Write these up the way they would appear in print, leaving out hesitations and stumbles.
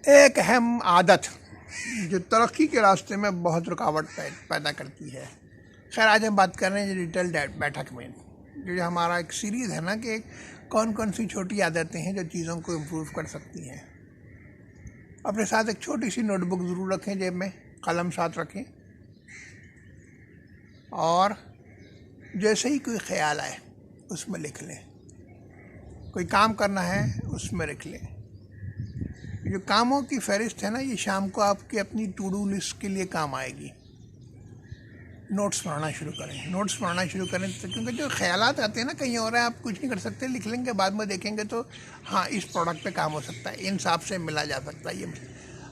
एक अहम आदत जो तरक्की के रास्ते में बहुत रुकावट पैदा करती है। खैर, आज हम बात कर रहे हैं डिजिटल बैठक में, जो हमारा एक सीरीज़ है ना कि कौन कौन सी छोटी आदतें हैं जो चीज़ों को इम्प्रूव कर सकती हैं। अपने साथ एक छोटी सी नोटबुक ज़रूर रखें, जेब में कलम साथ रखें, और जैसे ही कोई ख्याल आए उसमें लिख लें। कोई काम करना है उसमें लिख लें। जो कामों की फहरिस्त है ना, ये शाम को आपकी अपनी टू डू लिस्ट के लिए काम आएगी। नोट्स पढ़ना शुरू करें, नोट्स पढ़ना शुरू करें, तो क्योंकि जो ख्यालात आते हैं ना, कहीं और है, आप कुछ नहीं कर सकते, लिख लेंगे, बाद में देखेंगे तो हाँ, इस प्रोडक्ट पे काम हो सकता है, इन हिसाब से मिला जा सकता है। ये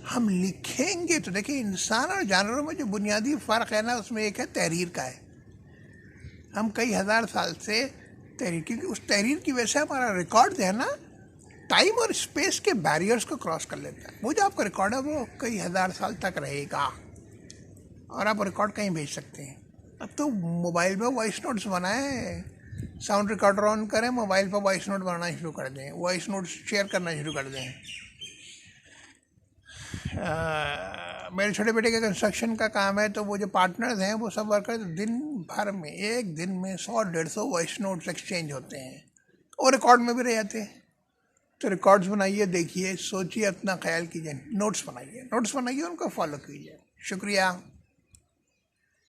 हम लिखेंगे तो देखिए, इंसान और जानवरों में जो बुनियादी फ़र्क है ना, उसमें एक है तहरीर का है। हम कई हज़ार साल से तहरीर, क्योंकि उस तहरीर की वजह से हमारा रिकॉर्ड है ना, टाइम और स्पेस के बैरियर्स को क्रॉस कर लेता है। वो जो आपका रिकॉर्ड है वो कई हज़ार साल तक रहेगा, और आप रिकॉर्ड कहीं भेज सकते हैं। अब तो मोबाइल में वॉइस नोट्स बनाएं, साउंड रिकॉर्डर ऑन करें, मोबाइल पर वॉइस नोट बनाना शुरू कर दें, वॉइस नोट्स शेयर करना शुरू कर दें। मेरे छोटे बेटे के कंस्ट्रक्शन का काम है, तो वो जो पार्टनर्स हैं वो सब वर्कर्स दिन भर में, एक दिन में 100-150 वॉइस नोट्स एक्सचेंज होते हैं, और रिकॉर्ड में भी रह जाते हैं। तो रिकॉर्ड्स बनाइए, देखिए, सोचिए, अपना ख्याल कीजिए, नोट्स बनाइए, उनको फॉलो कीजिए। शुक्रिया।